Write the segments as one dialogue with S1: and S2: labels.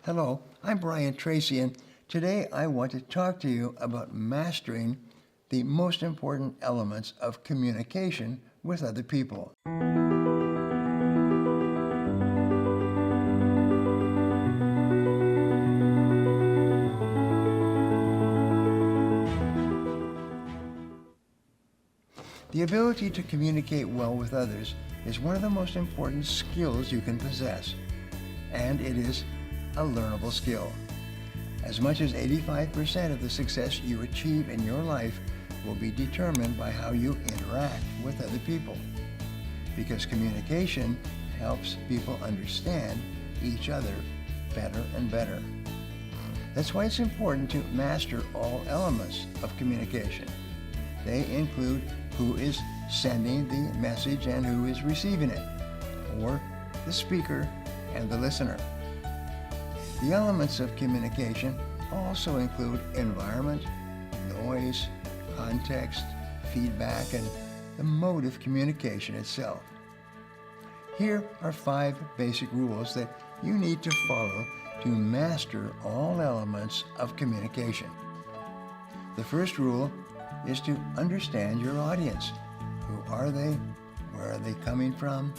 S1: Hello, I'm Tracy, and today I want to talk to you about mastering the most important elements of communication with other people. The ability to communicate well with others is one of the most important skills you can possess, and it is a learnable skill. As much as 85% of the success you achieve in your life will be determined by how you interact with other people, because communication helps people understand each other better and better. That's why it's important to master all elements of communication. They include who is sending the message and who is receiving it, or the speaker and the listener. The elements of communication also include environment, noise, context, feedback, and the mode of communication itself. Here are 5 basic rules that you need to follow to master all elements of communication. The first rule is to understand your audience. Who are they? Where are they coming from?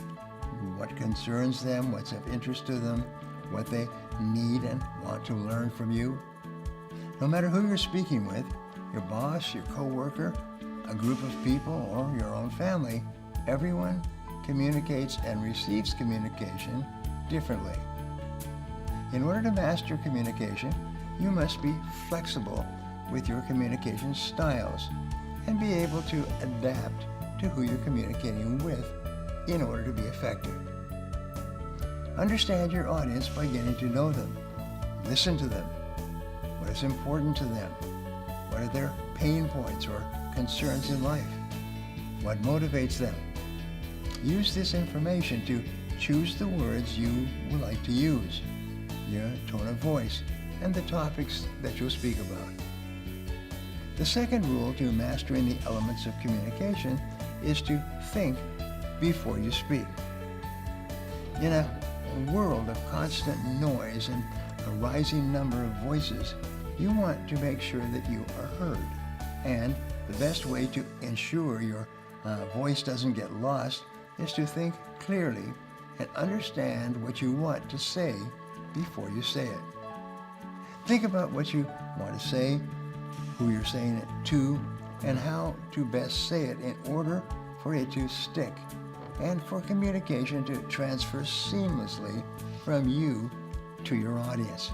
S1: What concerns them? What's of interest to them? What they need and want to learn from you. No matter who you're speaking with, your boss, your coworker, a group of people, or your own family, everyone communicates and receives communication differently. In order to master communication, you must be flexible with your communication styles and be able to adapt to who you're communicating with in order to be effective. Understand your audience by getting to know them. Listen to them. What is important to them? What are their pain points or concerns in life? What motivates them? Use this information to choose the words you would like to use, your tone of voice, and the topics that you'll speak about. The second rule to mastering the elements of communication is to think before you speak. In a world of constant noise and a rising number of voices, you want to make sure that you are heard. And the best way to ensure your voice doesn't get lost is to think clearly and understand what you want to say before you say it. Think about what you want to say, who you're saying it to, and how to best say it in order for it to stick and for communication to transfer seamlessly from you to your audience.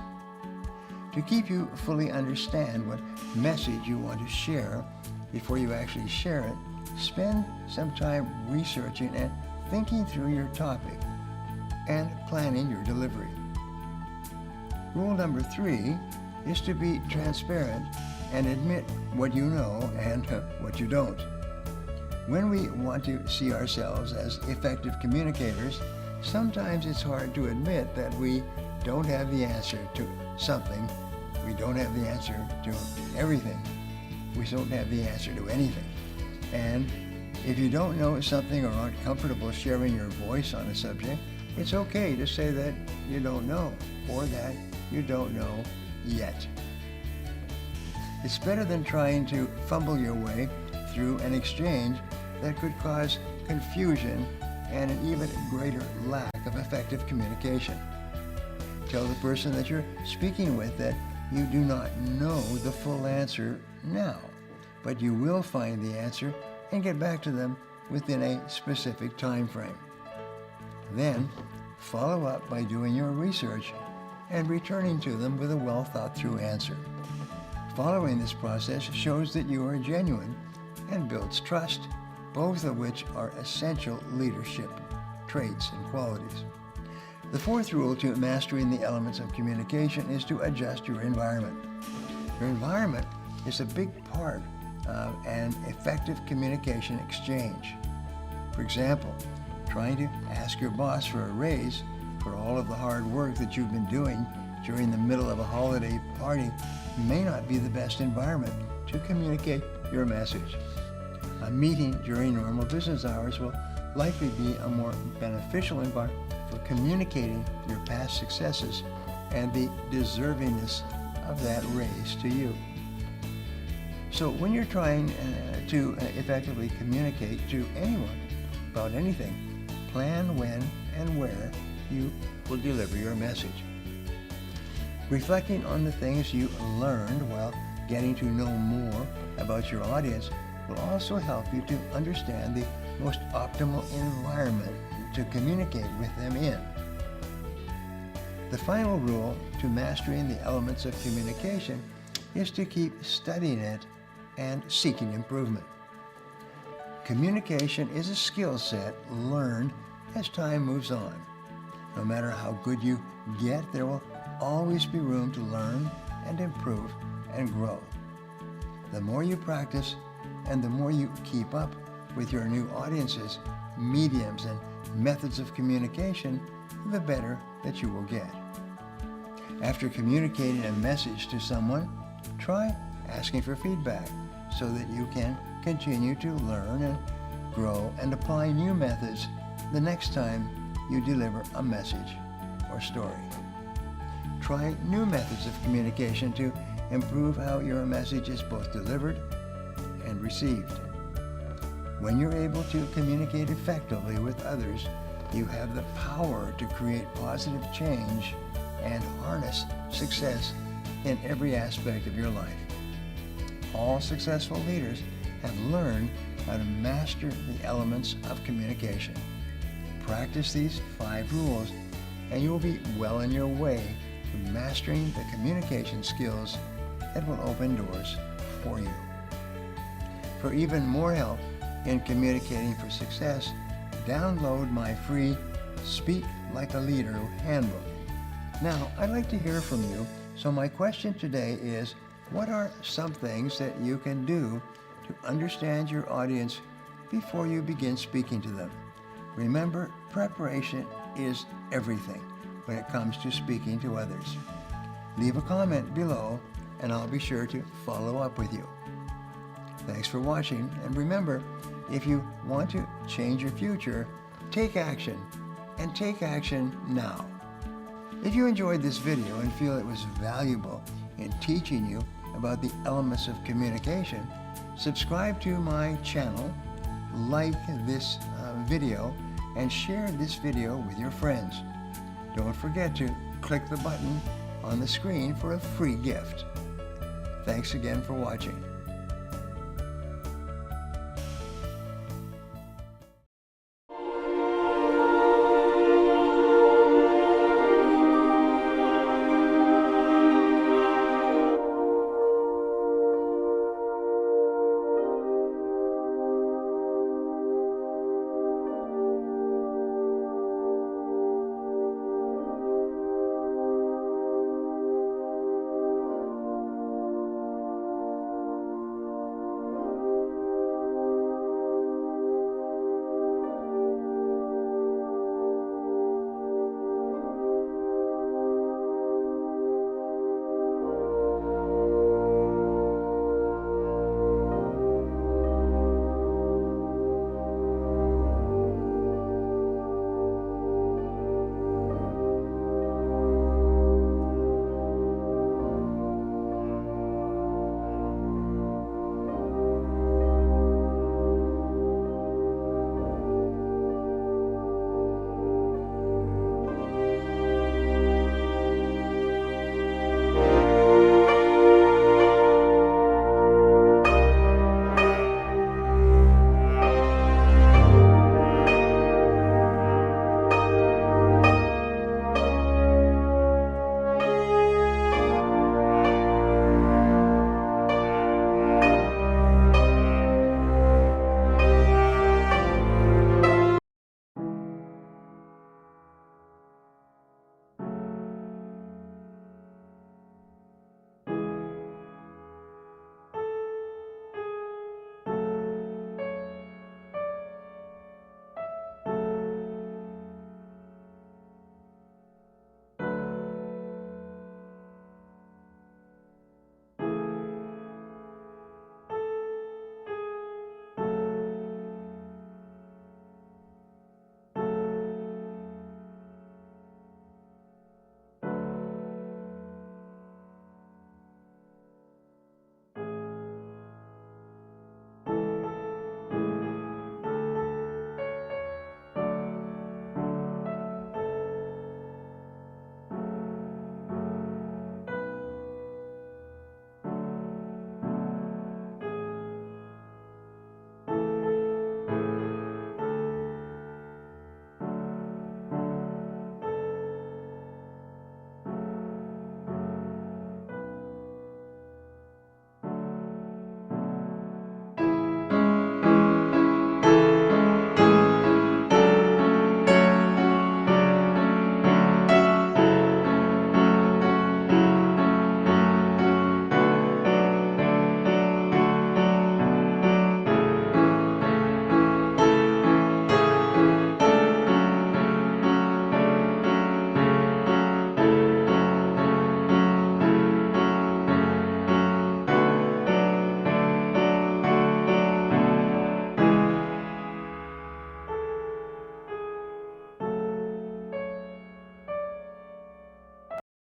S1: To keep you fully understand what message you want to share before you actually share it, spend some time researching and thinking through your topic and planning your delivery. Rule number 3 is to be transparent and admit what you know and what you don't. When we want to see ourselves as effective communicators, sometimes it's hard to admit that we don't have the answer to something. We don't have the answer to everything. We don't have the answer to anything. And if you don't know something or aren't comfortable sharing your voice on a subject, it's okay to say that you don't know or that you don't know yet. It's better than trying to fumble your way through an exchange that could cause confusion and an even greater lack of effective communication. Tell the person that you're speaking with that you do not know the full answer now, but you will find the answer and get back to them within a specific time frame. Then, follow up by doing your research and returning to them with a well thought through answer. Following this process shows that you are genuine and builds trust, both of which are essential leadership traits and qualities. The fourth rule to mastering the elements of communication is to adjust your environment. Your environment is a big part of an effective communication exchange. For example, trying to ask your boss for a raise for all of the hard work that you've been doing during the middle of a holiday party may not be the best environment to communicate your message. A meeting during normal business hours will likely be a more beneficial environment for communicating your past successes and the deservingness of that raise to you. So when you're trying to effectively communicate to anyone about anything, plan when and where you will deliver your message. Reflecting on the things you learned while getting to know more about your audience will also help you to understand the most optimal environment to communicate with them in. The final rule to mastering the elements of communication is to keep studying it and seeking improvement. Communication is a skill set learned as time moves on. No matter how good you get, there will always be room to learn and improve and grow. The more you practice and the more you keep up with your new audiences, mediums, and methods of communication, the better that you will get. After communicating a message to someone, try asking for feedback so that you can continue to learn and grow and apply new methods the next time you deliver a message or story. Try new methods of communication to improve how your message is both delivered and received. When you're able to communicate effectively with others, you have the power to create positive change and harness success in every aspect of your life. All successful leaders have learned how to master the elements of communication. Practice these 5 rules and you will be well on your way to mastering the communication skills that will open doors for you. For even more help in communicating for success, download my free Speak Like a Leader handbook. Now, I'd like to hear from you, so my question today is, what are some things that you can do to understand your audience before you begin speaking to them? Remember, preparation is everything when it comes to speaking to others. Leave a comment below and I'll be sure to follow up with you. Thanks for watching, and remember, if you want to change your future, take action, and take action now. If you enjoyed this video and feel it was valuable in teaching you about the elements of communication, subscribe to my channel, like this video, and share this video with your friends. Don't forget to click the button on the screen for a free gift. Thanks again for watching.